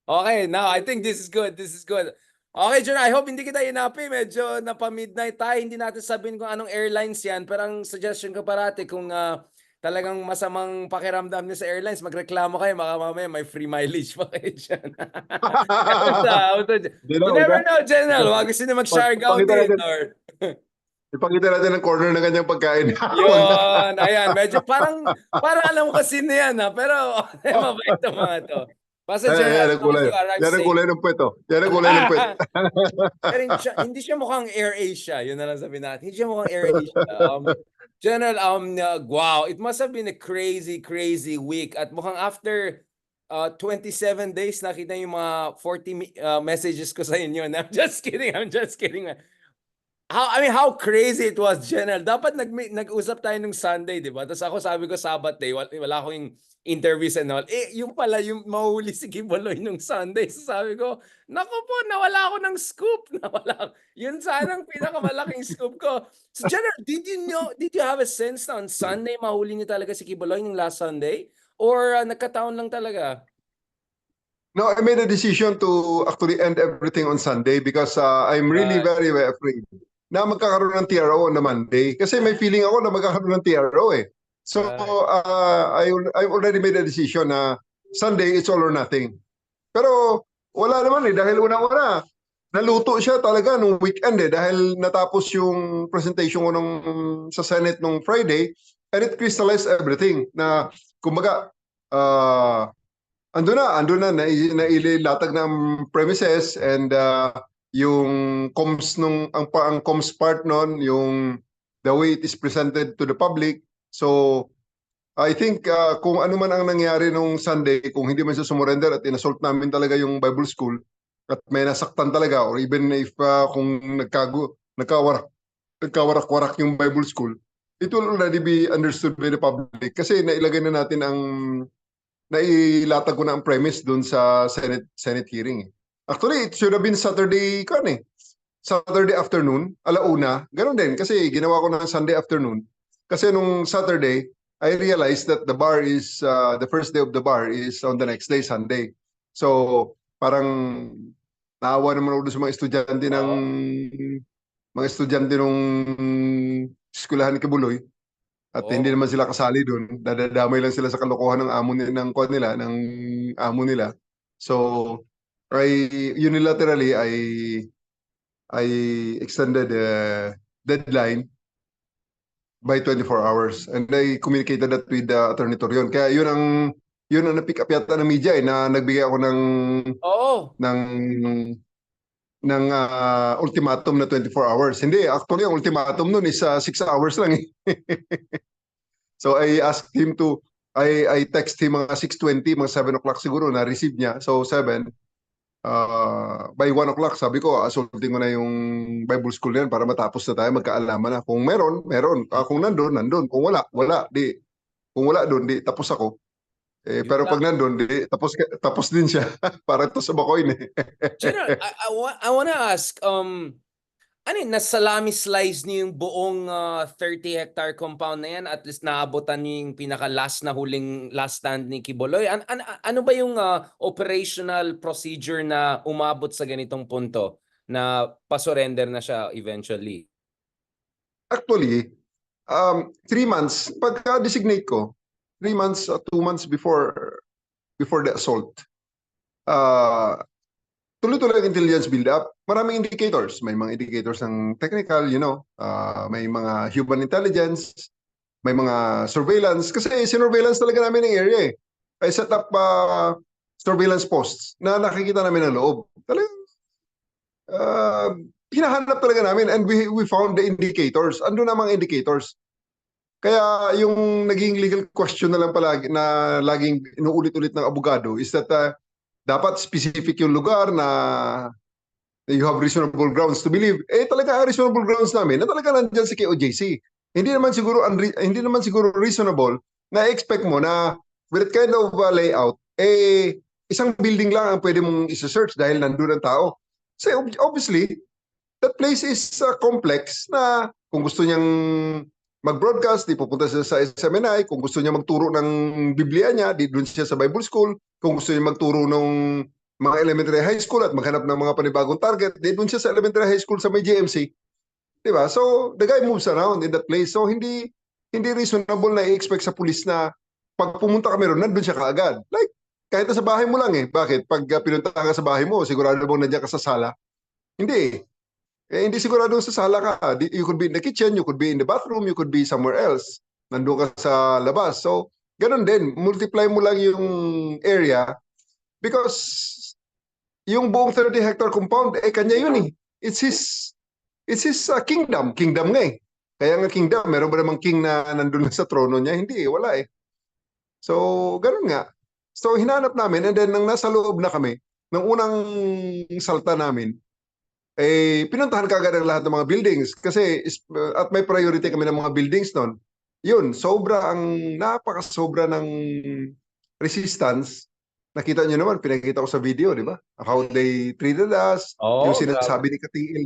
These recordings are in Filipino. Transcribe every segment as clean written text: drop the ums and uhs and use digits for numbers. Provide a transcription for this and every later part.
Okay, now I think this is good. This is good. Okay, John, I hope hindi kita inapi. Medyo napa-midnight tayo. Hindi natin sabihin kung anong airlines yan. Pero ang suggestion ko parati kung talagang masamang pakiramdam niyo sa airlines, magreklamo kayo. Baka mamaya may free mileage pa kayo dyan. You never know, General. Wag gusto na mag-Siargao din. Or... Ipakita natin ang corner ng kanyang pagkain. Yun, ayan. Medyo parang alam ko kasi na yan, ha? Pero mabait ang mga to. Basta General, Yan ang kulay. Yan ang kulay ng puwet, oh. Yan ang kulay ng puwet. Pero hindi siya mukhang Air Asia. Yun na lang sabihin natin. Hindi siya mukhang Air Asia. General, wow, it must have been a crazy, crazy week. At mukhang after 27 days, nakita yung mga 40 messages ko sa inyo. I'm just kidding. I'm just kidding. How crazy it was, General. Dapat nag-usap tayo nung Sunday, di ba? Tapos ako sabi ko Sabbath day, wala akong interviews and all. Yung pala, yung mahuli si Kibuloy nung Sunday. So sabi ko, naku po, nawala ako ng scoop. Yun sana ang pinakamalaking scoop ko. So General, did you have a sense na on Sunday mahuli niyo talaga si Kibuloy nung last Sunday? Or nagkataon lang talaga? No, I made a decision to actually end everything on Sunday because I'm really very, very afraid na magkakaroon ng TRO on the Monday. Kasi may feeling ako na magkakaroon ng TRO eh. So, I already made a decision na Sunday, it's all or nothing. Pero wala naman eh, dahil una-una, naluto siya talaga nung weekend eh, dahil natapos yung presentation ko sa Senate nung Friday, and it crystallized everything na, kumbaga, andun na, nailatag ng premises and yung comms ang comms part nun, yung the way it is presented to the public. So, I think kung ano man ang nangyari nung Sunday, kung hindi man siya sumurrender at inassault namin talaga yung Bible School at may nasaktan talaga, or even if kung nagkawarak-warak yung Bible School, it will already be understood by the public kasi nailagay na natin nailatag ko na ang premise doon sa Senate hearing. Actually, it should have been Saturday Saturday afternoon, 1:00, ganun din kasi ginawa ko ng Sunday afternoon. Kasi nung Saturday, I realized that the first day of the bar is on the next day, Sunday. So, parang naawa naman ako sa mga estudyante nung eskwelahan ni Kibuloy. At hindi naman sila kasali doon. Dadamay lang sila sa kalokohan ng amo nila. So, unilaterally, I extended the deadline by 24 hours. And I communicated that with Attorney Torion. Kaya yun ang na-pick up yata ng media na nagbigay ako ng ultimatum na 24 hours. Hindi, actually, ang ultimatum nun is 6 hours lang eh. So I asked him I text him mga 6:20, mga 7 o'clock siguro na-receive niya. So 7, by 1 o'clock, sabi ko, assaulting ko na yung Bible School na yan para matapos na tayo, magkaalaman na. Kung meron. Kung nandun. Kung wala. Kung wala doon, di tapos ako. Pero pag nandun, tapos din siya. Para ito sa Bacoy eh. General, I wanna ask, nasalami-slice niyo yung buong 30-hectare compound na yan? At least naabotan niyo yung pinaka-last stand ni Kibuloy? Ano ba yung operational procedure na umabot sa ganitong punto na pa-surrender na siya eventually? Actually, 3 months, pagka-designate ko, 3 months, 2 months before the assault, tuloy-tuloy ang intelligence build-up. Maraming indicators. May mga indicators ng technical, may mga human intelligence, may mga surveillance. Kasi sinurveillance talaga namin ng area eh. I set up surveillance posts na nakikita namin ng loob. Talagang hinahanap talaga namin and we found the indicators. Ando na mga indicators. Kaya yung naging legal question na lang palagi na laging inuulit-ulit ng abogado is that dapat specific yung lugar na you have reasonable grounds to believe. Talaga reasonable grounds namin na talaga nandiyan si KOJC. Hindi naman siguro reasonable na expect mo na with that kind of layout, isang building lang ang pwede mong isa-search dahil nandun ang tao. So obviously, that place is complex na kung gusto niyang mag-broadcast, di pupunta siya sa SMNI. Kung gusto niya magturo ng Biblia niya, di doon siya sa Bible School. Kung gusto niya magturo ng mga elementary high school at maghanap ng mga panibagong target. Di doon siya sa elementary high school sa may GMC. Di ba? So, the guy moves around in that place. So, hindi reasonable na i-expect sa pulis na pag pumunta kami ron, nandun siya kaagad. Like, kahit sa bahay mo lang eh. Bakit? Pag pinunta ka sa bahay mo, sigurado bang nandiyan ka sa sala? Hindi eh. Hindi sigurado sa sala ka. You could be in the kitchen, you could be in the bathroom, you could be somewhere else. Nandun ka sa labas. So, ganun din. Multiply mo lang yung area because yung buong 30-hectare compound, kanya yun eh. It's his kingdom. Kingdom nga eh. Kaya nga kingdom, meron ba namang king na nandun sa trono niya? Hindi, wala eh. So, ganun nga. So, hinanap namin and then nang nasa loob na kami, nung unang salta namin, pinuntahan kagad ang lahat ng mga buildings kasi at may priority kami ng mga buildings noon. Yun, napaka-sobra ng resistance. Nakita nyo naman, pinakita ko sa video, di ba? How they treated us, yung sinasabi ni Katiil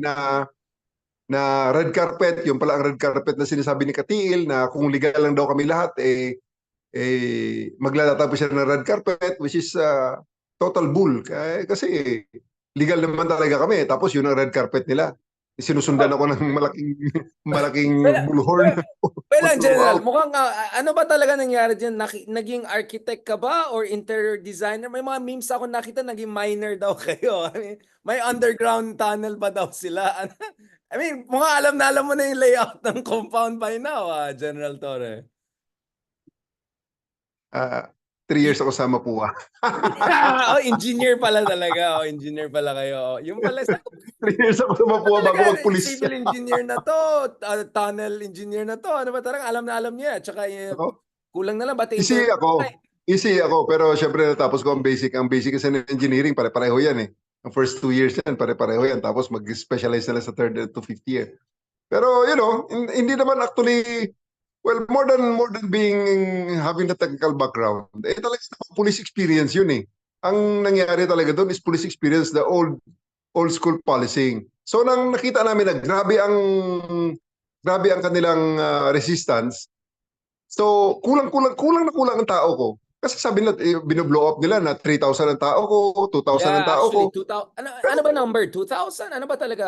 na red carpet, yung pala ang red carpet na sinasabi ni Katiil na kung legal lang daw kami lahat, maglalatabi siya ng red carpet, which is total bull. Kasi legal naman talaga kami, tapos yun ang red carpet nila. Sinusundan ako ng malaking bullhorn. Well, General, mukhang ano ba talaga nangyari dyan? Naging architect ka ba or interior designer? May mga memes ako nakita, naging miner daw kayo. I mean, may underground tunnel ba daw sila? I mean, mukhang alam na alam mo na yung layout ng compound by now, General Torre. 3 years ako sa Mapua. Engineer pala talaga. Engineer pala kayo. Yung pala sa 3 years ako sa Mapua bago magpulis. civil engineer na to, tunnel engineer na to. Ano ba talaga alam na alam niya. Tsaka kulang na lang ba Easy ako, pero syempre natapos ko ang basic. Ang basic kasi ng engineering, pare-pareho yan eh. Ang first 2 years yan, pare-pareho yan. Tapos mag-specialize na lang sa 3rd to 5th year. Pero hindi naman actually, well, more than having the technical background, talaga police experience yun eh. Ang nangyari talaga doon is police experience, the old school policing. So nang nakita namin na grabe ang kanilang resistance, so kulang ang tao ko. Kasi sabi nila, binoblow up nila na 3,000 ang tao ko, 2,000 ang tao ko. 2,000. Ano ba number? 2,000? Ano ba talaga,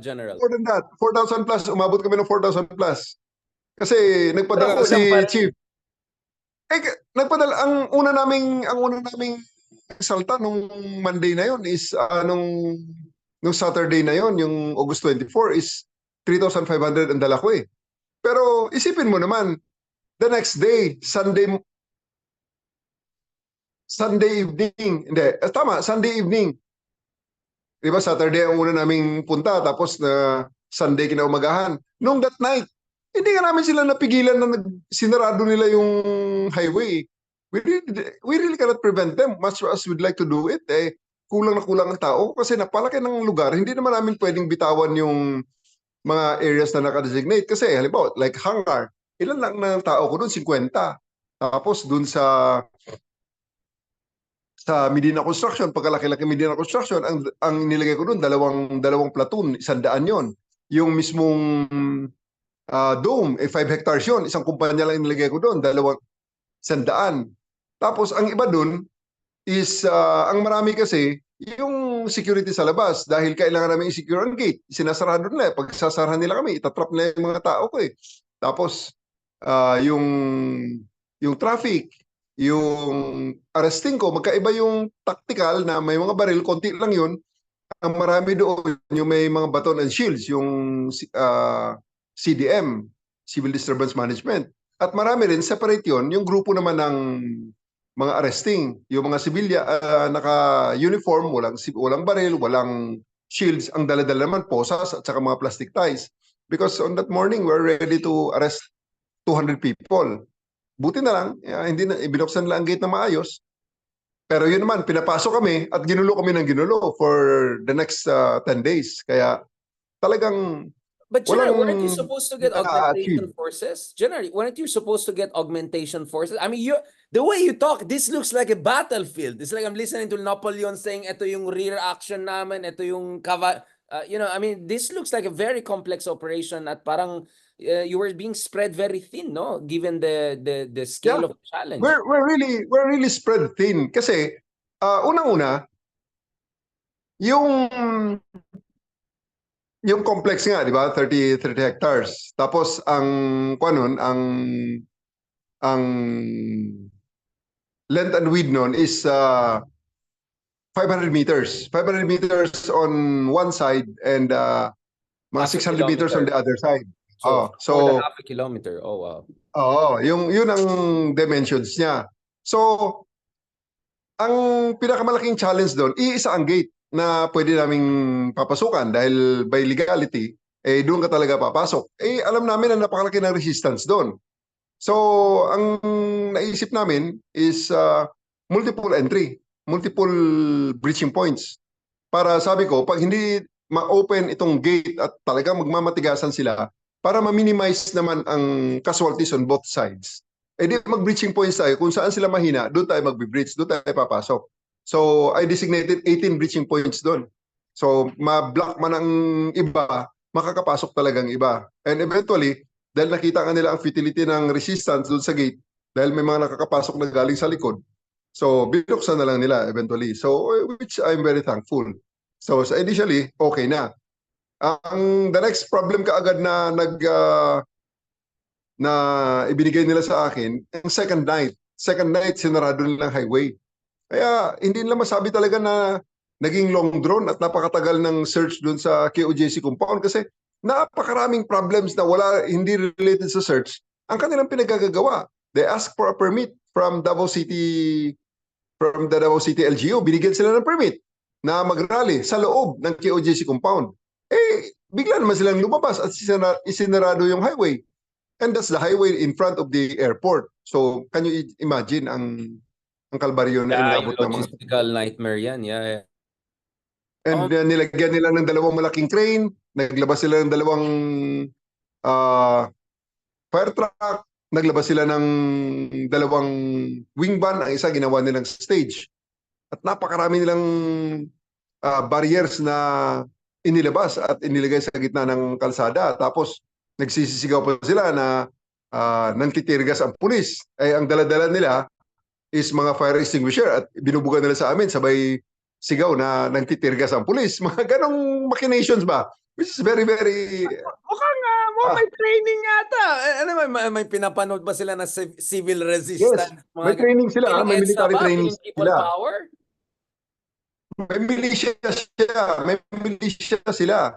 General? More than that, 4,000 plus. Umabot kami ng 4,000 plus. Kasi nagpadala si Chief. Nagpadala ang una naming salta nung Monday na yon is nung Saturday na yon, yung August 24 is 3,500 ang dala ko eh. Pero isipin mo naman, the next day, Sunday evening. Hindi, tama, Sunday evening. Di ba, Saturday ang una naming punta, tapos na Sunday kinaumagahan. Nung that night, hindi nga namin sila napigilan na sinarado nila yung highway. We really cannot prevent them much as we'd like to do it. Kulang ang tao kasi napalaki ng lugar. Hindi naman namin pwedeng bitawan yung mga areas na naka-designate. Kasi halimbawa, like hangar, ilan lang ng tao ko doon? 50. Tapos doon sa Medina Construction, pagkalaki-laki Medina Construction, ang nilagay ko doon, dalawang platoon, 100 yon. Yung mismong dome, 5 hectares yun. Isang kumpanya lang nilagay ko doon, 100. Tapos ang iba doon is, ang marami kasi, yung security sa labas. Dahil kailangan namin i-secure ang gate. Sinasarado nila. Pag sasarahan nila kami, itatrap nila yung mga tao ko eh. Tapos, yung traffic, yung arresting ko, magkaiba yung tactical na may mga baril, konti lang yun. Ang marami doon, yung may mga baton and shields, yung CDM, Civil Disturbance Management. At marami rin, separate yun, yung grupo naman ng mga arresting, yung mga sibilya, naka-uniform, walang baril, walang shields, ang dala-dala naman, posas at saka mga plastic ties. Because on that morning, we're ready to arrest 200 people. Buti na lang, hindi na binuksan lang ang gate na maayos. Pero yun naman, pinapasok kami at ginulo kami ng ginulo for the next 10 days. Kaya talagang But General, weren't you supposed to get augmentation forces? General, weren't you supposed to get augmentation forces? I mean, the way you talk, this looks like a battlefield. It's like I'm listening to Napoleon saying, ito yung rear action namin, ito yung I mean, this looks like a very complex operation at parang you were being spread very thin, no? Given the scale of the challenge. We're really spread thin kasi unang-una, Yung yung complex nga, di ba? 30 hectares. Tapos ang kuan nun, ang length and width nun is 500 meters. 500 meters on one side and mga Half a 600 meters on kilometer. the other side. So, more than So half a kilometer. Oh, wow. yun ang dimensions niya. So, ang pinakamalaking challenge doon, iisa ang gate na pwede naming papasukan dahil by legality, doon ka talaga papasok. Alam namin na napakalaki ng resistance doon. So, ang naisip namin is multiple entry, multiple breaching points. Para sabi ko, pag hindi ma-open itong gate at talaga magmamatigasan sila, para ma-minimize naman ang casualties on both sides, di mag-breaching points tayo. Kung saan sila mahina, doon tayo mag-breach, doon tayo papasok. So, I designated 18 breaching points doon. So, ma-block man ang iba, makakapasok talagang iba. And eventually, dahil nakita nga nila ang futility ng resistance doon sa gate, dahil may mga nakakapasok na galing sa likod, so binuksan na lang nila eventually. So, which I'm very thankful. So initially, okay na. The next problem kaagad na na ibinigay nila sa akin, ang second night. Second night, sinarado nilang highway. Kaya hindi nila masabi talaga na naging long drawn at napakatagal ng search dun sa KOJC compound kasi napakaraming problems na hindi related sa search ang kanilang pinagagagawa. They ask for a permit from the Davao City LGU. Binigyan sila ng permit na mag-rally sa loob ng KOJC compound. Bigla naman silang lumabas at isinarado yung highway. And that's the highway in front of the airport. So, can you imagine ang kalbaryo na Yeah, inabot yung ng mga... logistical nightmare yan. Yeah. And nilagyan nila ng dalawang malaking crane, naglabas sila ng dalawang fire truck, naglabas sila ng dalawang wing van, ang isa ginawa nilang stage. At napakarami nilang barriers na inilabas at inilagay sa gitna ng kalsada. Tapos nagsisisigaw pa sila na nangtitirgas ang pulis. Ang daladala nila is mga fire extinguisher at binubuga nila sa amin sabay sigaw na nangtitirgas ang pulis. Mga ganong machinations ba? Which is very, very... Mukhang may training yata. Ano, may pinapanood ba sila na civil Yes, resistance? may training sila, Feeling may EDSA military ba? training Feeling people sila. power? May militia sila.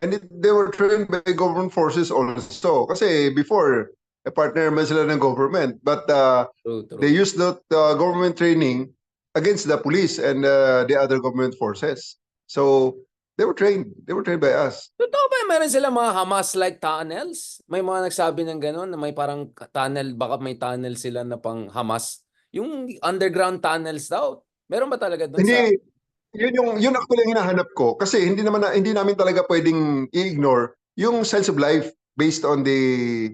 And they were trained by government forces also. Kasi before, partner man sila ng government. But True. they used that government training against the police and the other government forces. So they were trained. They were trained by us. Totoo ba meron sila mga Hamas-like tunnels? May mga nagsabi ng gano'n na may parang tunnel, baka may tunnel sila na pang Hamas. Yung underground tunnels daw. Meron ba talaga doon sa... Hindi, yun actually ang hinahanap ko kasi hindi namin talaga pwedeng i-ignore yung sense of life based on the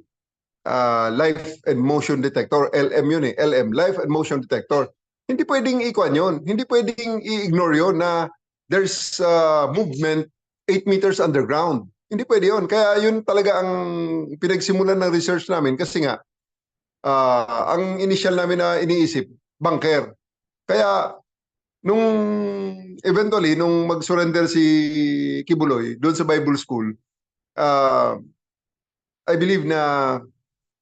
life and motion detector. LM yun LM, life and motion detector. Hindi pwedeng ikuan yun. Hindi pwedeng i-ignore yun na there's movement 8 meters underground. Hindi pwede yun. Kaya yun talaga ang pinagsimulan ng research namin kasi nga ang initial namin na iniisip, bunker. Kaya nung eventually, nung mag-surrender si Kibuloy doon sa Bible School, I believe na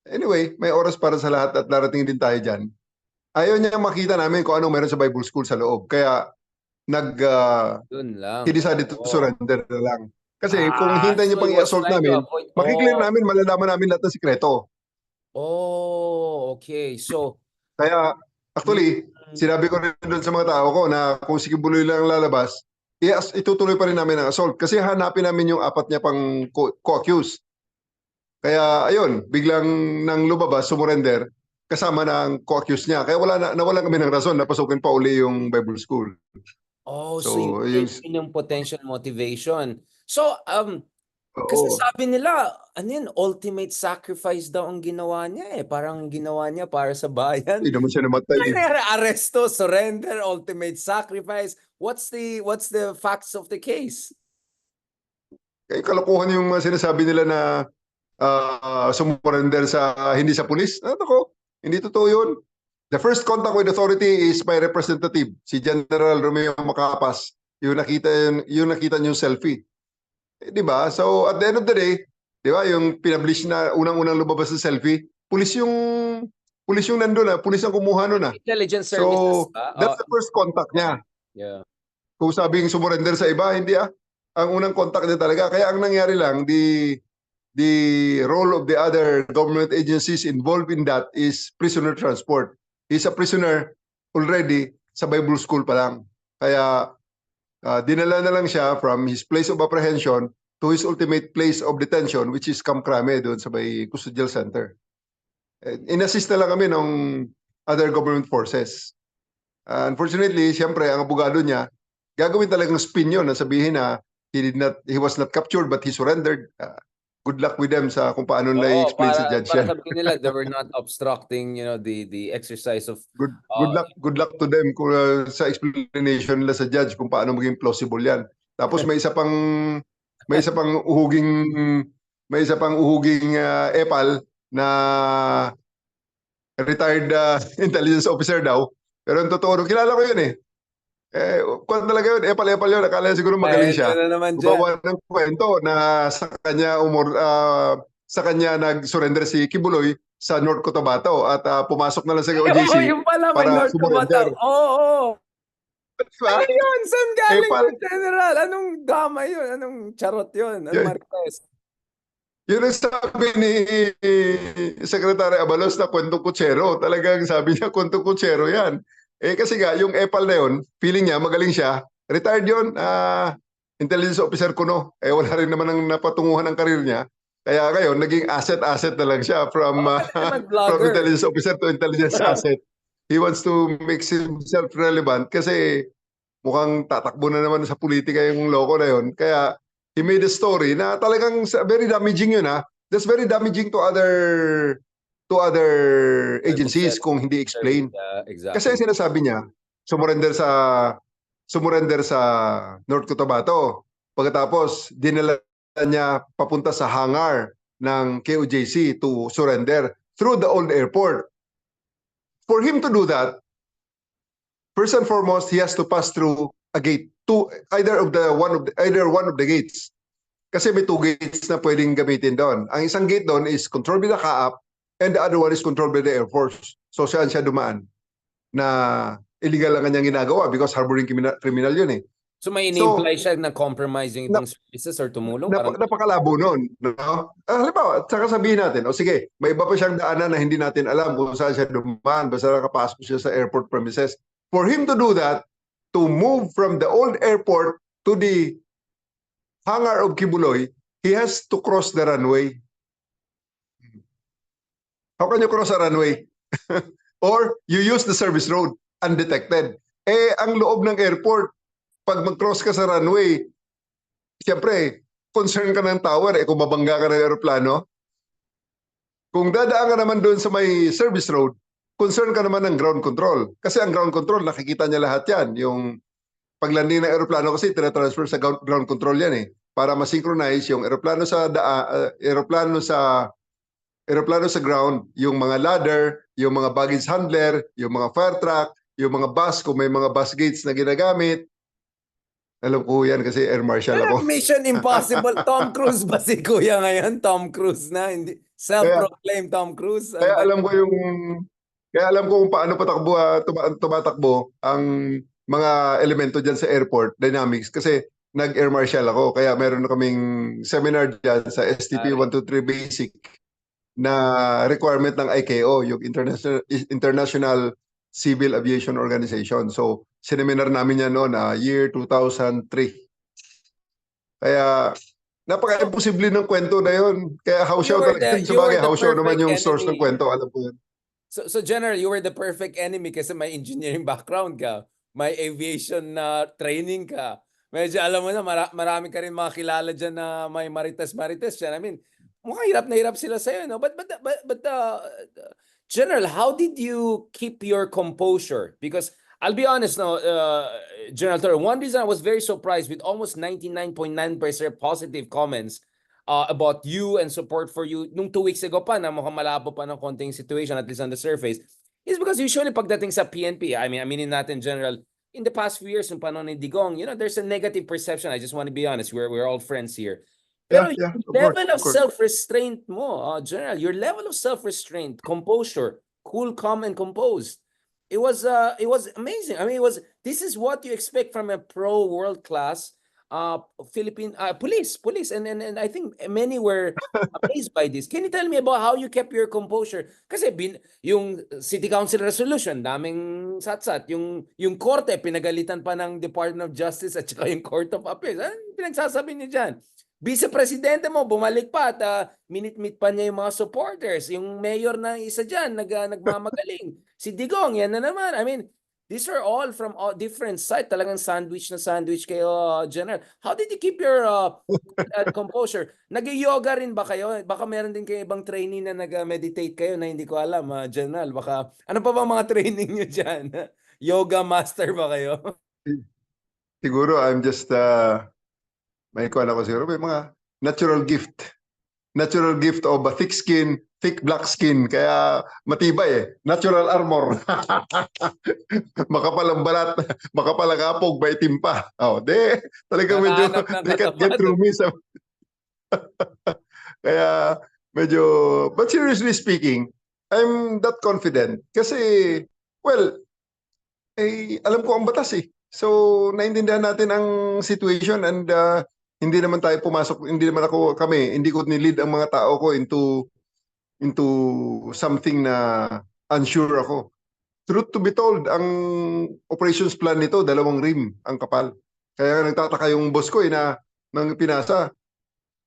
anyway, may oras para sa lahat at darating din tayo dyan. Ayaw niya makita namin kung ano meron sa Bible School sa loob. Kaya Doon lang. he decided to surrender na lang. Kasi kung so hintayin niya it pang was i-assault trying to namin, avoid... makiklear namin, malalaman namin lahat ng sikreto. Oh, okay. So, Kaya actually, sinabi ko rin doon sa mga tao ko na kung si Kibuloy lang lalabas, itutuloy pa rin namin ang assault kasi hanapin namin yung apat niya pang co-accused. Kaya ayun, biglang nang lumabas, sumurrender, kasama ng co-accused niya. Kaya nawalan kami ng rason na pasukin pa uli yung Bible School. so yung yung potential motivation. So, kasi oo. sabi nila, ano yun, ultimate sacrifice daw ang ginawa niya eh. Parang ginawa niya para sa bayan. Hindi naman siya namatay. Arresto, surrender, ultimate sacrifice. What's the facts of the case? Kaya kalokohan yung mga sinasabi nila na sumurrender hindi sa pulis. Ako, hindi totoo yun. The first contact with authority is by representative, si General Romeo Macapas. yung nakita niyong selfie. Eh, di ba? So at the end of the day, di ba, yung pinablish na unang-unang lumabas na selfie, pulis yung nandun pulis ang kumuha nun Intelligence services So ba? that's the first contact niya. Yeah. Kung sabing sumurrender sa iba, hindi Ang unang contact niya talaga. Kaya ang nangyari lang, the role of the other government agencies involved in that is prisoner transport. He's a prisoner already sa Bible school pa lang. Kaya dinala na lang siya from his place of apprehension to his ultimate place of detention, which is Camp Crame doon sa may custodial center. Inassist na lang kami ng other government forces. Unfortunately, siyempre, ang abogado niya, gagawin talagang spin yun na sabihin na he was not captured but he surrendered. Good luck with them sa kung paano nila i-explain sa judge para yan. sabihin nila they were not obstructing, the exercise of Good luck to them sa explanation nila sa judge kung paano maging plausible yan. Tapos may isa pang uhuging epal na retired intelligence officer daw. Pero ang totoo, kilala ko yun kung talaga yun, epal-epal yun, akala siguro magaling siya. na naman Gumawa ng kwento na sa kanya nag-surrender si Kibuloy sa North Cotabato at pumasok na lang sa OJC yung pala may para North surrender. Cotabato. Oo. Diba? Ano yun? Saan galing Epal. yun, General? Anong drama yun? Anong charot yun? Anong Marquez? Yun ang sabi ni Secretary Abalos na kwentong kutsero. Talagang sabi niya kwentong kutsero yan. Kasi nga, yung epal na yun, feeling niya, magaling siya. Retired yun, intelligence officer kuno. Wala rin naman ang napatunguhan ng karir niya. Kaya ngayon, naging asset na lang siya from intelligence officer to intelligence asset. He wants to make himself relevant kasi mukhang tatakbo na naman sa politika yung loko na yun. Kaya he made a story na talagang very damaging yun That's very damaging to other agencies kung hindi explain. Exactly. Kasi sinasabi niya, sumurrender sa North Cotabato. Pagkatapos, dinala niya papunta sa hangar ng KOJC to surrender through the old airport. For him to do that, first and foremost, he has to pass through a gate, either one of the gates. Kasi may two gates na pwedeng gamitin doon. Ang isang gate doon is controlled by the CAAP and the other one is controlled by the Air Force. So saan siya dumaan? Na illegal ang kanyang ginagawa because harboring criminal yun So may ini-imply siya na compromising itong services or tumulong? Napakalabo nun. No? Halimbawa, saka sabihin natin, sige, may iba pa siyang daanan na hindi natin alam kung saan siya dumaan basta nakapasok siya sa airport premises. For him to do that, to move from the old airport to the hangar of Kibuloy, he has to cross the runway. How can you cross a runway? Or you use the service road undetected. Ang loob ng airport, pag mag-cross ka sa runway, siyempre, concern ka ng tower kung mabangga ka ng aeroplano. Kung dadaan ka naman doon sa may service road, concern ka naman ng ground control. Kasi ang ground control, nakikita niya lahat yan. Yung paglanding ng aeroplano kasi, tinatransfer sa ground control yan para ma-synchronize yung aeroplano sa ground, yung mga ladder, yung mga baggage handler, yung mga fire truck, yung mga bus, kung may mga bus gates na ginagamit. Alam ko yan kasi Air Marshal ako. Mission Impossible. Tom Cruise ba si Kuya ngayon? Tom Cruise na. Hindi, self-proclaimed Tom Cruise. Kaya alam ko kung paano tumatakbo ang mga elemento dyan sa airport dynamics kasi nag-Air Marshal ako. Kaya meron kaming seminar dyan sa STP 123 Basic na requirement ng ICAO, yung International Civil Aviation Organization. So, sineminar namin yan noon, year 2003. Kaya, napaka-imposible ng kwento na yun. Kaya house show talaga. Sabagay, house show naman yung source ng kwento. Alam ko yun. So General, you were the perfect enemy kasi may engineering background ka. May aviation training ka. Medyo alam mo na, marami ka rin mga kilala dyan na may marites-marites dyan. I mean, mukhang hirap na hirap sila sa'yo, no? But General, how did you keep your composure? Because I'll be honest, no, General Torre, one reason I was very surprised with almost 99.9% positive comments about you and support for you nung 2 weeks ago pa na mukhang malabo pa ng konting situation, at least on the surface, is because usually pagdating sa PNP, I mean, aminin natin, General, in the past few years, yung panahon ni Digong, there's a negative perception. I just want to be honest. We're all friends here. Pero Yeah, yung of course, level of of course. self-restraint mo, General, your level of self-restraint, composure, cool, calm, and composed, it was amazing. I mean, this is what you expect from a pro world-class Philippine police, and I think many were amazed by this. Can you tell me about how you kept your composure? Kasi yung City Council resolution, daming satsat. Yung korte, pinagalitan pa ng Department of Justice at saka yung Court of Appeals. Anong pinagsasabi niyo dyan? Vice-presidente mo, bumalik pa at minit-meet pa niya yung mga supporters. Yung mayor na isa dyan, nagmamagaling. Si Digong, yan na naman. I mean, these are all from all different sides. Talagang sandwich na sandwich kayo, General. How did you keep your composure? Nag-yoga rin ba kayo? Baka meron din kayo ibang training na nag-meditate kayo na hindi ko alam, General. Baka, ano pa ba mga training nyo dyan? Yoga master ba kayo? Siguro I'm just may kuwan ako siguro may mga natural gift of a thick skin, thick black skin, kaya matibay natural armor. Makapal ang balat, makapal ang apog, maitim pa. Talagang medyo Nakahanap ng they can't get katapat. through me. Kaya medyo, but seriously speaking, I'm that confident kasi, well, alam ko ang batas So, naintindihan natin ang situation and hindi naman tayo pumasok, hindi naman hindi ko nilid ang mga tao ko into something na unsure ako. Truth to be told, ang operations plan nito, 2 rim ang kapal. Kaya nagtataka yung boss ko nang pinasa.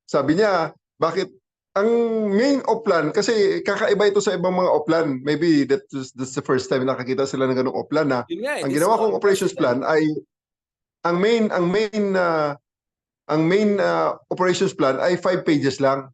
Sabi niya, bakit ang main oplan, kasi kakaiba ito sa ibang mga oplan. Maybe that's the first time nakakita sila ng ganung oplan na Yun nga, ang this ginawa is kong operations unprecedented. plan ay ang main operations plan ay 5 pages lang.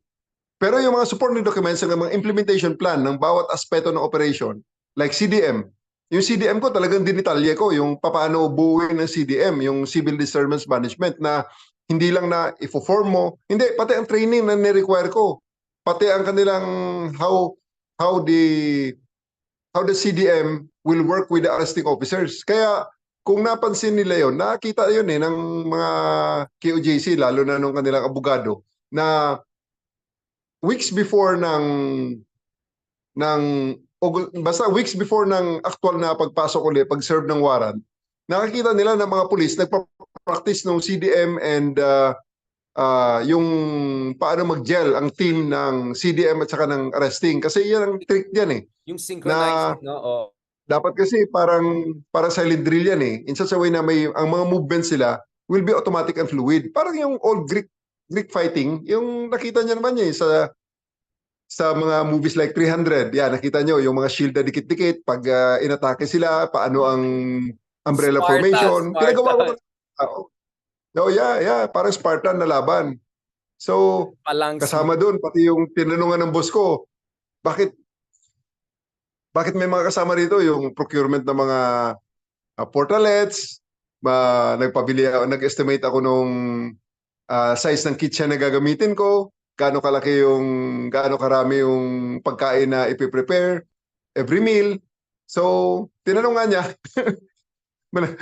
Pero yung mga supporting documents ng mga implementation plan ng bawat aspeto ng operation, like CDM, yung CDM ko talagang dinitalye ko yung paano buuin ng CDM, yung Civil Disturbance Management na hindi lang na ifo-form mo, hindi, pati ang training na ni-require ko, pati ang kanilang how the CDM will work with the arresting officers. Kaya kung napansin nila yon, nakita yun ng mga KOJC, lalo na nung kanilang abogado, na weeks before basta weeks before ng actual na pagpasok ulit, pag-serve ng warrant, nakakita nila ng mga pulis nagpa-practice ng CDM and yung paano mag-gel ang team ng CDM at saka ng arresting. Kasi yan ang trick diyan Yung na synchronizing, no? dapat kasi parang silent drill yan in such a way na ang mga movements sila will be automatic and fluid. Parang yung old Greek fighting, yung nakita niyo naman sa mga movies like 300, nakita nyo yung mga shield na dikit-dikit pag inatake sila, paano ang umbrella formation. Pinagawa ko parang Spartan na laban. So, kasama doon, pati yung tinanungan ng boss ko, bakit may mga kasama rito yung procurement ng mga portalets, nag-estimate ako nung size ng kitchen na gagamitin ko, gaano karami yung pagkain na ipiprepare every meal. So, tinanong nga niya,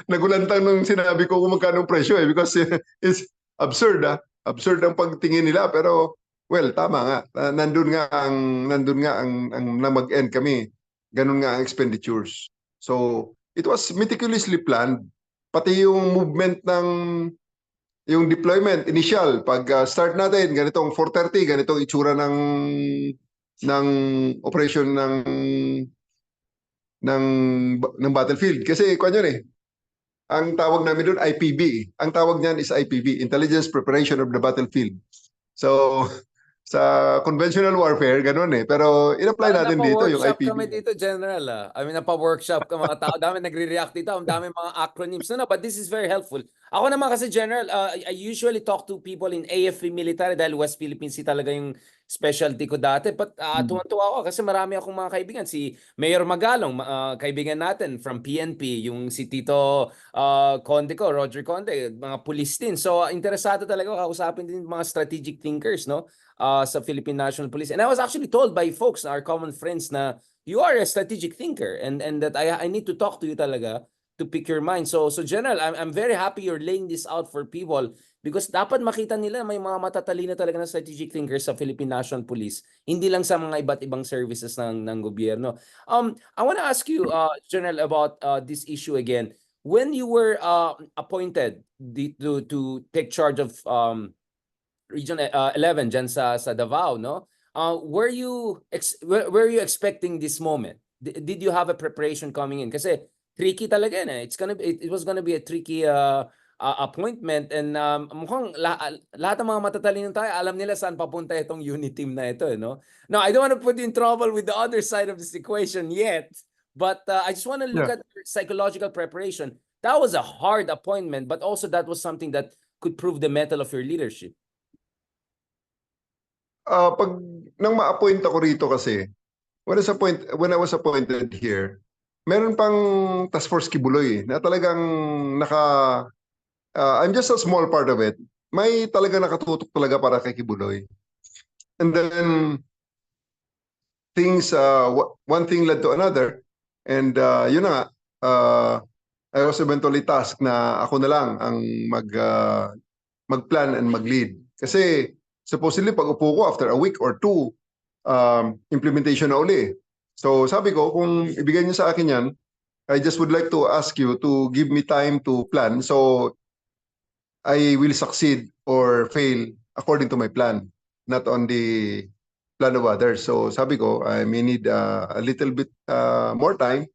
nagulantang nung sinabi ko kung magkano presyo because it's absurd absurd ang pagtingin nila, pero well, tama nga. Nandun nga ang na mag-end kami. Ganun nga ang expenditures. So, it was meticulously planned. Pati yung movement yung deployment initial, pag start natin ganitong 4:30, ganitong itsura ng operation ng battlefield. Kasi kuan yun ang tawag namin doon IPB. Ang tawag niyan is IPB, Intelligence Preparation of the Battlefield. So sa conventional warfare, ganun Pero in-apply natin dito yung Napa-workshop IPB. kami dito, General. I mean, napa-workshop ka mga tao. Dami nagre-react dito. Ang dami mga acronyms. No, but this is very helpful. Ako naman kasi, General, I usually talk to people in AFP military dahil West Philippine Sea talaga yung specialty ko dati. But tuwan-tuwa ako kasi marami akong mga kaibigan. Si Mayor Magalong, kaibigan natin from PNP. Yung si Tito Conde ko, Roger Conde, mga police din. So, interesado talaga ako kausapin din mga strategic thinkers, no? Sa Philippine National Police. And I was actually told by folks, our common friends, na you are a strategic thinker and that I need to talk to you talaga pick your mind. So General, I'm very happy you're laying this out for people because dapat makita nila may mga matatalino talaga na strategic thinkers sa Philippine National Police, hindi lang sa mga iba't ibang services ng gobyerno. I want to ask you, General, about this issue again. When you were appointed to take charge of Region 11 dyan sa Davao, no? Were you expecting this moment? Did you have a preparation coming in? Kasi tricky talaga yan eh. It was gonna be a tricky appointment, and mukhang lahat ng mga matatalinong tayo alam nila saan papunta itong unit team na ito, no? Now, I don't want to put you in trouble with the other side of this equation yet, but I just want to look at your psychological preparation. That was a hard appointment, but also that was something that could prove the mettle of your leadership. Pag nang ma-appoint ako rito kasi, when I was appointed here, meron pang Task Force Kibuloy na talagang I'm just a small part of it. May talaga nakatutok talaga para kay Kibuloy. And then one thing led to another, and yun na nga, I was eventually tasked na ako na lang ang mag-plan and mag-lead. Kasi supposedly pag upo ko after a week or two, implementation na uli. So sabi ko, kung ibigay niyo sa akin yan, I just would like to ask you to give me time to plan so I will succeed or fail according to my plan, not on the plan of others. So sabi ko, I may need a little bit more time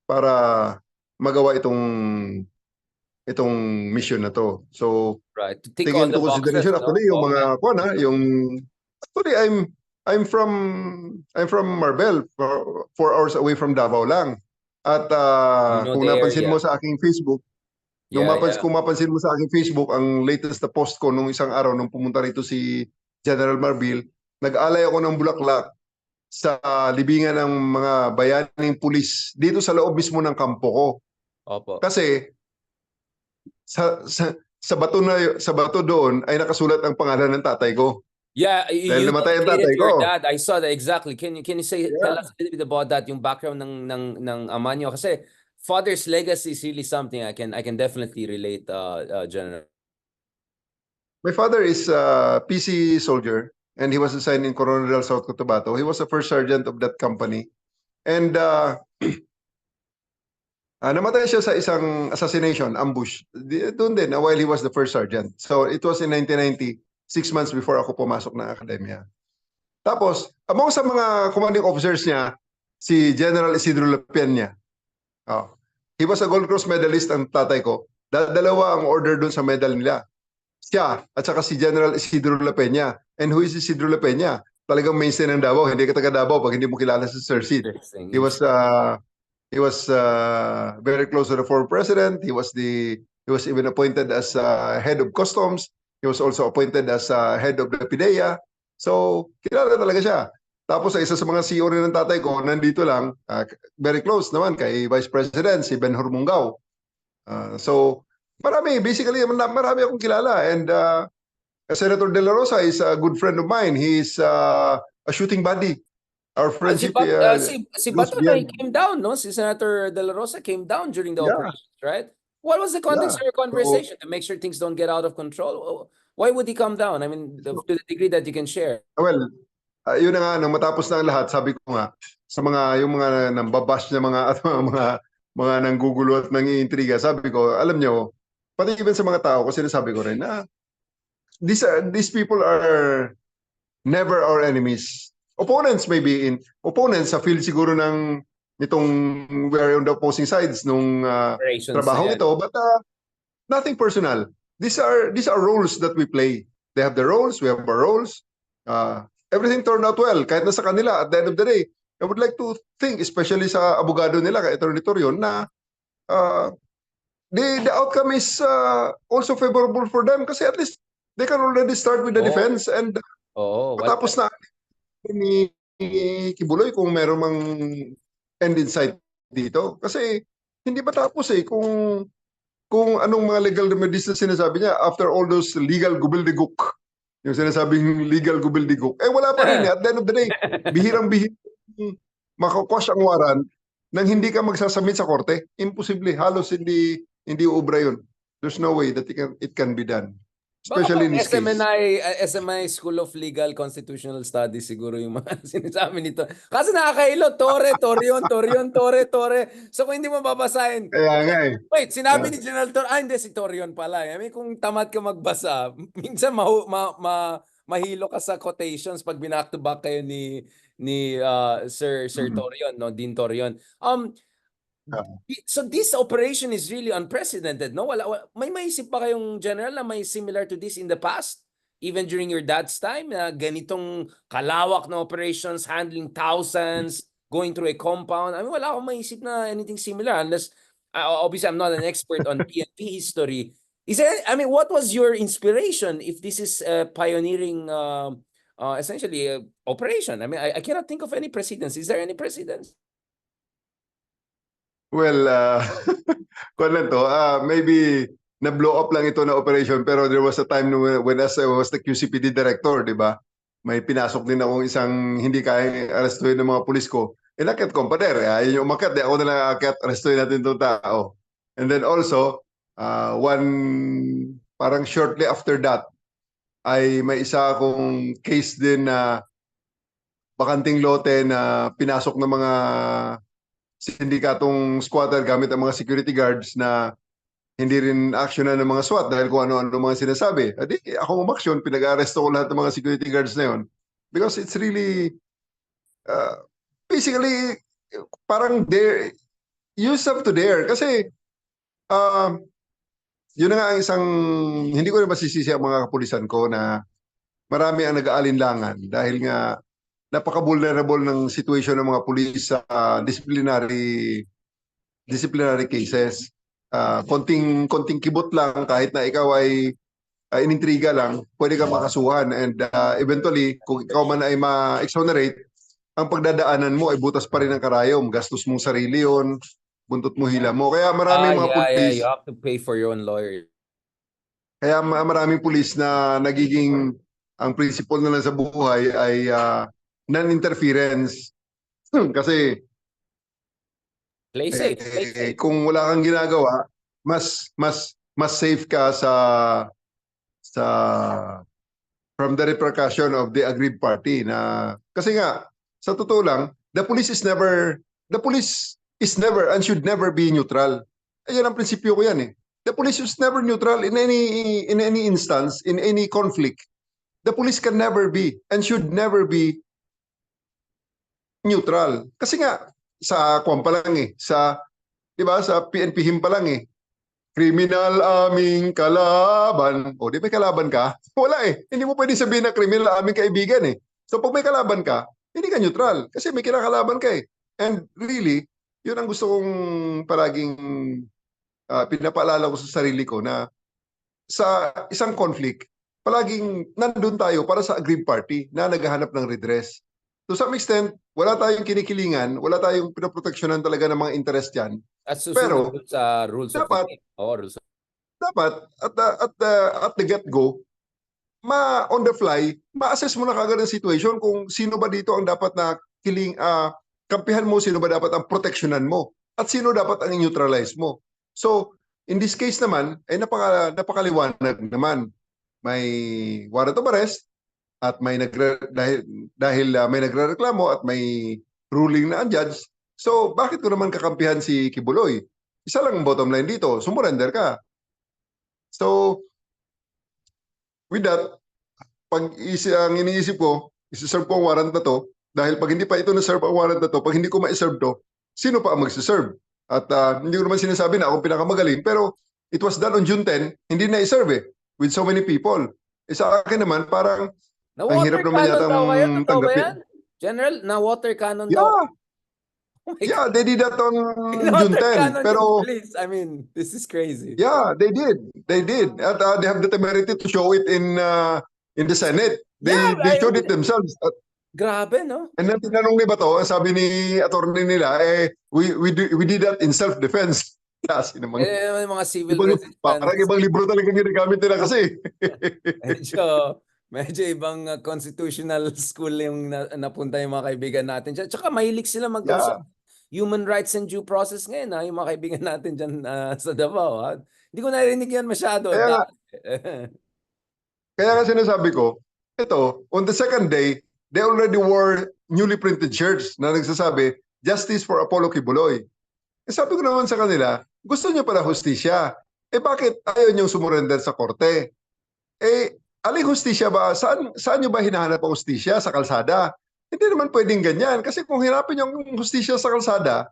para magawa itong mission na to. So Right, to take taking all the into consideration boxes, actually yung mga actually I'm from Marbel, 4 hours away from Davao lang. At You know kung the napansin area. mo sa aking Facebook, kung mapansin mo sa aking Facebook, ang latest na post ko nung isang araw nung pumunta rito si General Marbil, nag-alay ako ng bulaklak sa libingan ng mga bayaning pulis dito sa loob mismo ng kampo ko. Opo. Kasi sa bato doon ay nakasulat ang pangalan ng tatay ko. Yeah, Dahil you namatay ang dedicated tatay your ko. dad. I saw that exactly. Can you say tell Yeah. us a little bit about that, yung background ng ama niyo? Kasi father's legacy is really something I can definitely relate, General. My father is a PC soldier and he was assigned in Coronadal, South Cotabato. He was the first sergeant of that company. And namatay siya sa isang assassination, ambush. Doon din, while he was the first sergeant. So it was in 1990, 6 months before ako pumasok ng akademya. Tapos, among sa mga commanding officers niya, si General Isidro La Peña. Oh. He was a Gold Cross medalist ang tatay ko. Dalawa ang order doon sa medal nila. Siya at saka si General Isidro La Peña. And who is Isidro La Peña? Talagang mainstay ng Davao. Hindi ka taga Davao pag hindi mo kilala si Sir Sid. He was very close to the former president. He was even appointed as head of customs. He was also appointed as head of the PIDEA. So, kilala talaga siya. Tapos isa sa mga CEO rin ng tatay ko, nandito lang, very close naman kay Vice President, si Ben Hormungao. So, basically, marami akong kilala. And Senator De La Rosa is a good friend of mine. He's a shooting buddy. Our friendship si Bato na came down, no? Si Senator De La Rosa came down during the operations, right? What was the context of your conversation to make sure things don't get out of control? Why would he come down? I mean, to the degree that you can share. Well, yun na nga, nang matapos na ang lahat, sabi ko nga, sa yung mga nambabash na mga nanggugulo at nangiintriga, sabi ko, alam nyo, pati even sa mga tao, kasi sinasabi ko rin na these people are never our enemies. Opponents sa field siguro nitong we're on the opposing sides nung trabaho ito, but nothing personal. These are roles that we play. They have their roles, we have our roles. Everything turned out well, kahit na sa kanila, at the end of the day, I would like to think, especially sa abogado nila, kay Atty. Torion, na the outcome is also favorable for them kasi at least they can already start with the defense and matapos na ni Kibuloy kung meron mang end in sight dito. Kasi hindi pa tapos kung anong mga legal remedies na sinasabi niya after all those legal gubildiguk. Yung sinasabing legal gubildiguk. Wala pa rin. At the end of the day, bihirang-bihirang makakwash ang warrant nang hindi ka magsasubmit sa korte. Imposible. Halos hindi uubra yun. There's no way that it can be done. Baka Especially pang in this case. SMI School of Legal Constitutional Studies siguro yung mga sinasabi nito. Kasi nakakailo, Tore. So kung hindi mo babasahin, Kaya nga eh. wait, sinabi ni General Tor, hindi si Torion pala. I mean, kung tamad ka magbasa, minsan mahilo ka sa quotations pag back to back kayo ni Sir Torion, no, Dean Torion. So this operation is really unprecedented, no? May maisip pa kayong general na may similar to this in the past? Even during your dad's time, na ganitong kalawak na operations, handling thousands, going through a compound. I mean, wala akong maisip na anything similar unless, obviously, I'm not an expert on PNP history. What was your inspiration if this is a pioneering, essentially, operation? I mean, I cannot think of any precedents. Is there any precedents? Well, kung lang to, maybe na-blow up lang ito na operation pero there was a time when I was the QCPD director, di ba? May pinasok din akong isang hindi kayang arestuhin ng mga pulis ko. Inakyat ko, pader, yun yung umakyat, di ako na lang akyat, arestuhin natin itong tao. And then also, parang shortly after that, ay may isa akong case din na bakanting lote na pinasok ng mga sindikatong squatter gamit ang mga security guards na hindi rin actionan ng mga SWAT dahil kung ano-ano mga sinasabi. Adi, ako umaksyon, pinag-aresto ko lahat ng mga security guards na yun. Because it's really, basically, parang dare, use up to dare. Kasi, yun na nga ang isang, hindi ko rin masisisi ang mga kapulisan ko na marami ang nag-aalinlangan dahil nga napaka-vulnerable ng situation ng mga pulis sa disciplinary cases. Konting kibot lang kahit na ikaw ay inintriga lang, pwede kang makasuhan and eventually kung ikaw man ay ma-exonerate, ang pagdadaanan mo ay butas pa rin ng karayom, gastos mong sarili yon, buntot mo hila mo. Kaya maraming mga pulis, you have to pay for your own lawyer. kaya maraming pulis na nagiging ang principle na lang sa buhay ay non-interference. Kasi Play safe. kung wala kang ginagawa, mas safe ka sa from the repercussion of the aggrieved party na kasi nga sa totoo lang, the police is never and should never be neutral. Ayun ang prinsipyo ko yan eh. The police is never neutral in any instance, in any conflict. The police can never be and should never be neutral. Kasi nga sa kwan pa lang eh, di ba, sa PNP him pa lang eh. Kriminal aming kalaban. O, di may kalaban ka? Wala eh. Hindi mo pwede sabihin na kriminal aming kaibigan eh. So pag may kalaban ka, hindi ka neutral. Kasi may kinakalaban ka eh. And really, yun ang gusto kong palaging pinapaalala ko sa sarili ko na sa isang conflict, palaging nandun tayo para sa aggrieved party na naghahanap ng redress. To some extent, wala tayong kinikilingan, wala tayong pinoproteksyonan talaga ng mga interest yan. At susunod sa rules of the game. Dapat at the get-go, on the fly, ma-assess mo na kagad ang situation kung sino ba dito ang dapat na kampihan mo, sino ba dapat ang proteksyonan mo, at sino dapat ang neutralize mo. So, in this case naman, ay napakaliwanag naman. May warrant of arrest, at may dahil may nagrereklamo at may ruling na ang judge, so bakit ko naman kakampihan si Kibuloy? Isa lang ang bottom line dito, sumurrender ka. So, with that, ang iniisip ko, isi-serve ko ang warrant na to, dahil pag hindi pa ito na-serve ang warrant na to, pag hindi ko ma-serve to, sino pa ang mag-serve? At hindi ko naman sinasabi na akong pinakamagaling, pero it was done on June 10, hindi na-serve with so many people. Sa akin naman, parang ang hirap naman yata ang tanggapin. General, na water cannon yeah. daw. Oh yeah, they did that on June 10. Pero police. I mean, this is crazy. Yeah, they did. At they have the temerity to show it in the Senate. They showed it themselves. Grabe, no? And then tinanong ni Bato, sabi ni attorney nila, we did that in self-defense. Kasi naman. Mga civil resistance. Parang ibang libro talaga ginagamit nila kasi. Medyo ibang constitutional school yung napunta yung mga kaibigan natin. Tsaka mahilig sila mag-usap. human rights and due process ngayon, yung mga kaibigan natin dyan sa Davao. Hindi ko narinig yan masyado. Kaya nga, kaya nga sinasabi ko, ito, on the second day, they already wore newly printed shirts na nagsasabi, Justice for Apollo Kibuloy. Sabi ko naman sa kanila, gusto niyo pala hustisya. Bakit ayaw niyong sumurrender sa korte? Aling hustisya ba? Saan niyo ba hinahanap ang hustisya? Sa kalsada? Hindi naman pwedeng ganyan. Kasi kung hinapin niyo ang hustisya sa kalsada,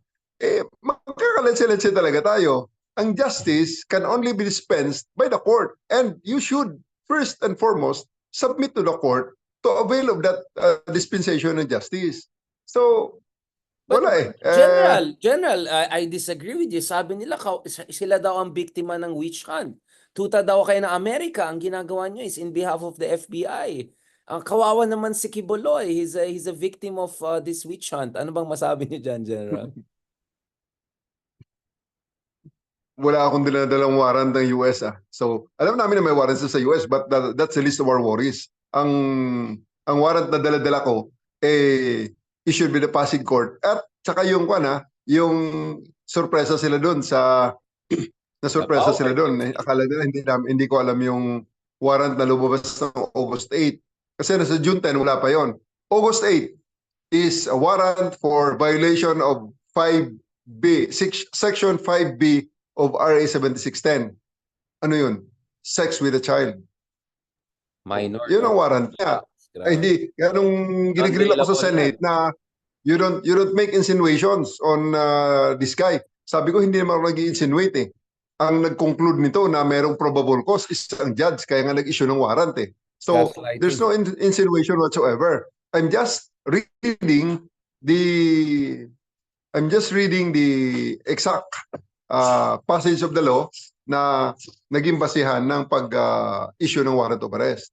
magkakaletse-letse talaga tayo. Ang justice can only be dispensed by the court. And you should, first and foremost, submit to the court to avail of that dispensation of justice. So, wala eh. General, I disagree with you. Sabi nila, sila daw ang biktima ng witch hunt. Tuta daw kayo ng Amerika, ang ginagawa niyo is in behalf of the FBI. Kawawa naman si Kibuloy. He's a victim of this witch hunt. Ano bang masabi niyo dyan, General? Wala akong dinadalang warrant ng US So, alam namin na may warrants sa US, but that's the least of our worries. Ang warrant na dala-dala ko, issued by the Pasig Court. At saka yung yung sorpresa sila doon na-sorpresa sila doon. Akala nila hindi ko alam yung warrant na lumabas ng August 8. Kasi nasa June 10 wala pa yon. August 8 is a warrant for violation of 5B, Section 5B of RA 7610. Ano yun? Sex with a child. Minor. Yun ang warrant niya. Hindi, ganong ginigrill ako sa Senate na you don't make insinuations on this guy. Sabi ko hindi naman ako nag-insinuate eh. Ang nag-conclude nito na merong probable cause is ang judge, kaya nga nag-issue ng warrant eh. So there's no insinuation whatsoever. I'm just reading the exact passage of the law na naging basihan ng pag-issue ng warrant of arrest.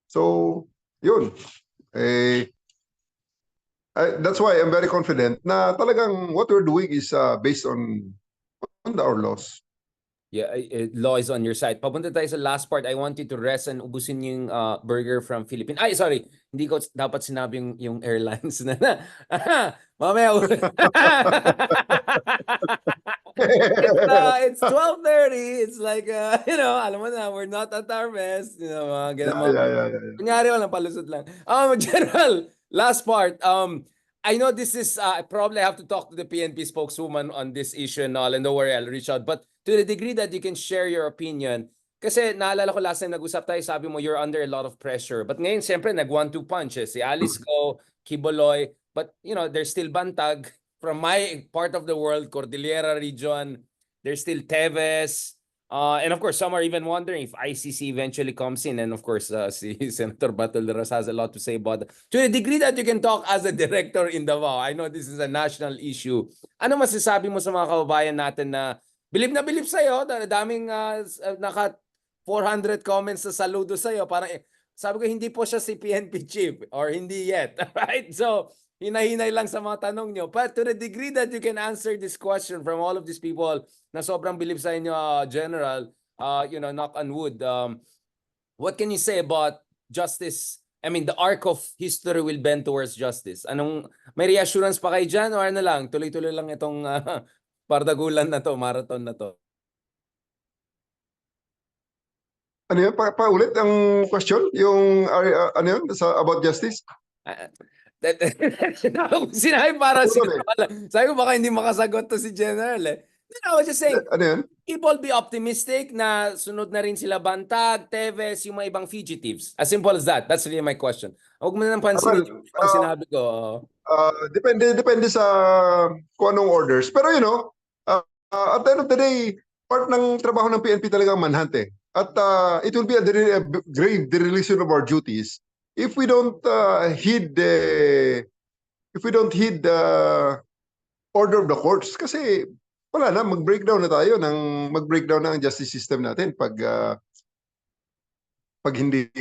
So yun. That's why I'm very confident na talagang what we're doing is based on our laws. Yeah, law is on your side. Papunta tayo sa last part. I want you to rest and ubusin yung burger from Philippines. Ay, sorry. Hindi ko dapat sinabi yung airlines na. Mamaya. It's 12:30. It's like, alam mo na, we're not at our best. Mga ganun. Kunyari, walang palusot lang. General, last part. I know this is, I probably have to talk to the PNP spokeswoman on this issue and all, and don't worry, I'll reach out. But to the degree that you can share your opinion, kasi naalala ko last time nag-usap tayo, sabi mo, you're under a lot of pressure. But ngayon, siyempre, nag-1-2 punches. Si Alice Go, Kibuloy, but, there's still Bantag. From my part of the world, Cordillera region, there's still Teves. And of course, some are even wondering if ICC eventually comes in. And of course, si Senator Bato de Rosa has a lot to say about that. To the degree that you can talk as a director in Davao, I know this is a national issue. Ano masasabi mo sa mga kababayan natin na bilib sa'yo, daming naka 400 comments na saludo sa'yo. Parang, sabi ko, hindi po siya si PNP chief or hindi yet. Right? So, hinahinay lang sa mga tanong nyo. But to the degree that you can answer this question from all of these people na sobrang bilib sa inyo, General, knock on wood, what can you say about justice? I mean, the arc of history will bend towards justice. May reassurance pa kayo dyan o ano lang? Tuloy-tuloy lang itong pardagulan na to, marathon na to. Ano yun? Paulit ang question? Yung, ano yun? About justice? Sinabi para sabi ko baka hindi makasagot to si General eh. I was just saying, people be optimistic na sunod na rin sila Bantag, Teves, yung mga ibang fugitives. As simple as that. That's really my question. Huwag mo na pansinin yung sinabi ko. Depende sa kung anong orders. Pero at the end of the day, part ng trabaho ng PNP talagang manhunt eh. At it will be a grave dereliction of our duties if we don't heed the order of the courts. Kasi wala na, mag-breakdown na tayo ng justice system natin pag hindi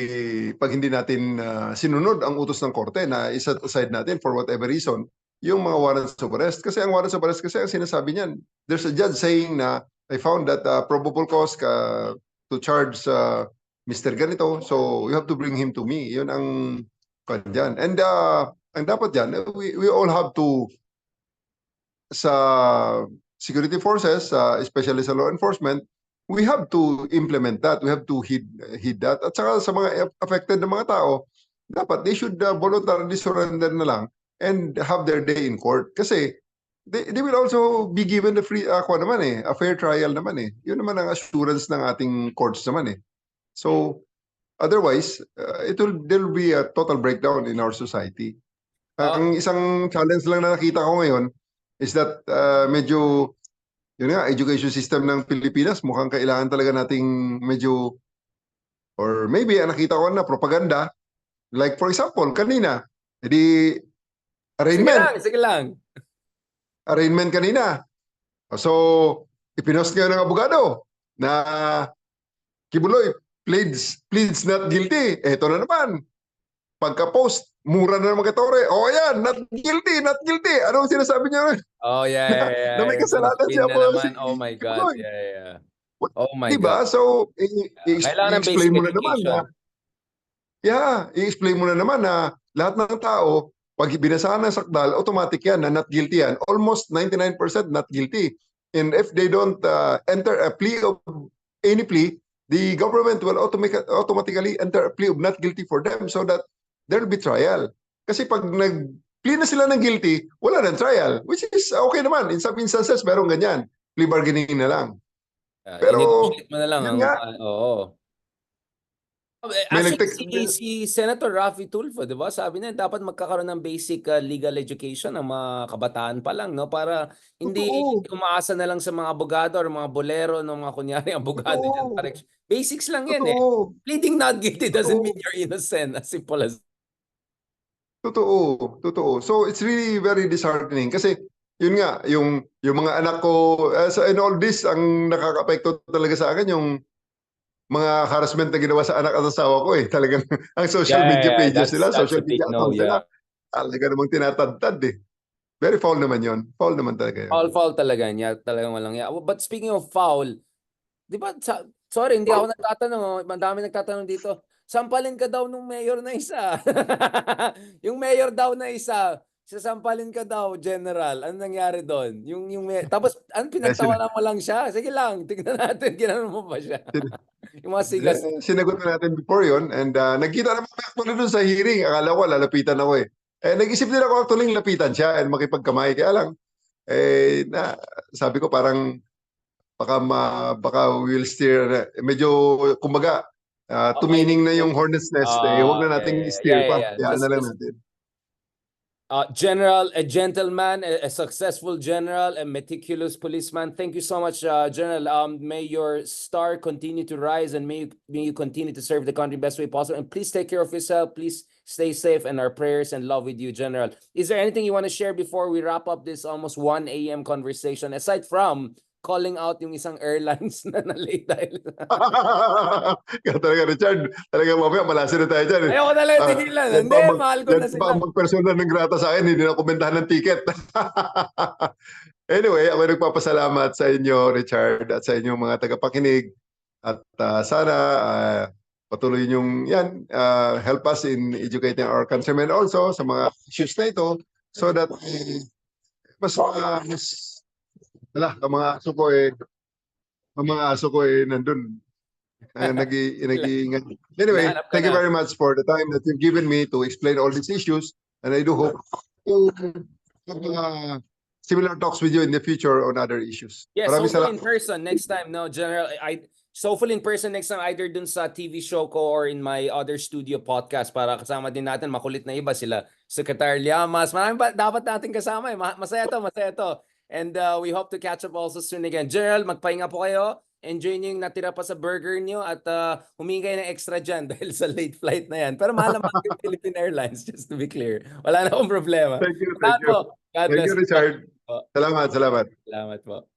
natin sinunod ang utos ng korte na iset aside natin for whatever reason yung mga warrants of arrest. Kasi ang warrants of arrest kasi ang sinasabi niyan, there's a judge saying na I found that probable cause to charge Mr. Ganito, so you have to bring him to me. Yun ang kanyan. And ang dapat dyan, we all have to sa security forces, especially sa law enforcement, we have to implement that. We have to heed that. At saka sa mga affected na mga tao, dapat they should voluntarily surrender na lang and have their day in court. Kasi they will also be given the free, naman a fair trial naman eh. Yun naman ang assurance ng ating courts naman eh. So, otherwise, there will be a total breakdown in our society. Ang isang challenge lang na nakita ko ngayon is that medyo, yun nga, education system ng Pilipinas, mukhang kailangan talaga nating medyo, or maybe nakita ko na propaganda. Like for example, kanina, edi arraignment. Sige lang. Arraignment kanina. So, ipinost ngayon ng abogado na Kibuloy pleads not guilty. Eto na naman. Pagka-post, mura na naman Torre. Oh, ayan, not guilty, not guilty. Anong sinasabi niya? Oh, yeah. Na may kasalanan siya po si Oh my God. Kibuloy. Yeah. Oh my Diba? God. So, Kailangan ng i-explain basic mo na naman na, i-explain mo na naman na lahat ng tao, pag binasahan ng sakdal, automatic yan na not guilty yan. Almost 99% not guilty. And if they don't enter a plea of any plea, the government will automatically enter a plea of not guilty for them so that there will be trial. Kasi pag nag-plea na sila ng guilty, wala ng trial. Which is okay naman. In some instances, meron ganyan. Plea bargaining na lang. Pero, i-negotiate mo na lang. yun nga. Oo. May Si Senator Raffy Tulfo, di ba? Sabi niya, dapat magkakaroon ng basic legal education ng mga kabataan pa lang, no? Para hindi umaasa na lang sa mga abogado or mga bolero ng mga kunyari abogado. Basics lang yan eh. Pleading not guilty doesn't mean you're innocent. As simple as. Totoo. So it's really very disheartening kasi yun nga, yung mga anak ko, in all this, ang nakaka-apekto talaga sa akin yung mga harassment na ginawa sa anak at asawa ko eh. Talagang ang social media pages nila, social media accounts nila, talaga namang tinatadtad eh. Very foul naman yun. Foul naman talaga yun. Foul talaga niya. Talagang walang ya. But speaking of foul, di ba, sorry, hindi ako nagtatanong. Madami nagtatanong dito. Sampalin ka daw nung mayor na isa. Yung mayor daw na isa, sasampalin ka daw, General. Ano nangyari doon? Tapos, pinagtawanan mo lang siya? Sige lang, tignan natin. Ginanon mo ba siya? Yung mga sigas. Sinagot na natin before yun. And nagkita naman actually doon sa hearing. Akala ko, lalapitan ako eh. Nag-isip din ako actually lapitan siya and makipagkamay. Kaya lang, sabi ko parang baka we'll steer. Medyo, kumbaga, tumining na yung hornet's nest. Huwag na nating steer pa. Kaya na lang natin. General, a gentleman, a successful general, a meticulous policeman. Thank you so much, General. May your star continue to rise and may you continue to serve the country best way possible. And please take care of yourself. Please stay safe, and our prayers and love with you, General. Is there anything you want to share before we wrap up this almost 1 a.m. conversation, aside from calling out yung isang airlines na late dahil. Kaya talaga, Richard, talaga mamaya malasin na tayo dyan. Ayoko na lang tigilan. Hindi, mahal ko na sila. Mag-personal ng grata sa akin, hindi na komentahan ng ticket. Anyway, ako nagpapasalamat sa inyo, Richard, at sa inyong mga tagapakinig. At sana patuloy niyong help us in educating our countrymen also sa mga issues na ito so that ang mga aso ko nandun. Nag-iingat. Anyway, thank you very much for the time that you've given me to explain all these issues. And I do hope to have similar talks with you in the future on other issues. Yes, hopefully in person next time. No, General, hopefully in person next time, either dun sa TV show ko or in my other studio podcast para kasama din natin makulit na iba sila. Secretary Llamas, marami pa dapat natin kasama eh. Masaya to. And we hope to catch up also soon again. General, magpahinga po kayo. Enjoy niyo yung natira pa sa burger niyo at humingi kayo ng extra dyan dahil sa late flight na yan. Pero mahal naman yung Philippine Airlines, just to be clear. Wala na akong problema. Thank you. God Thank you, Richard. Salamat. Salamat po.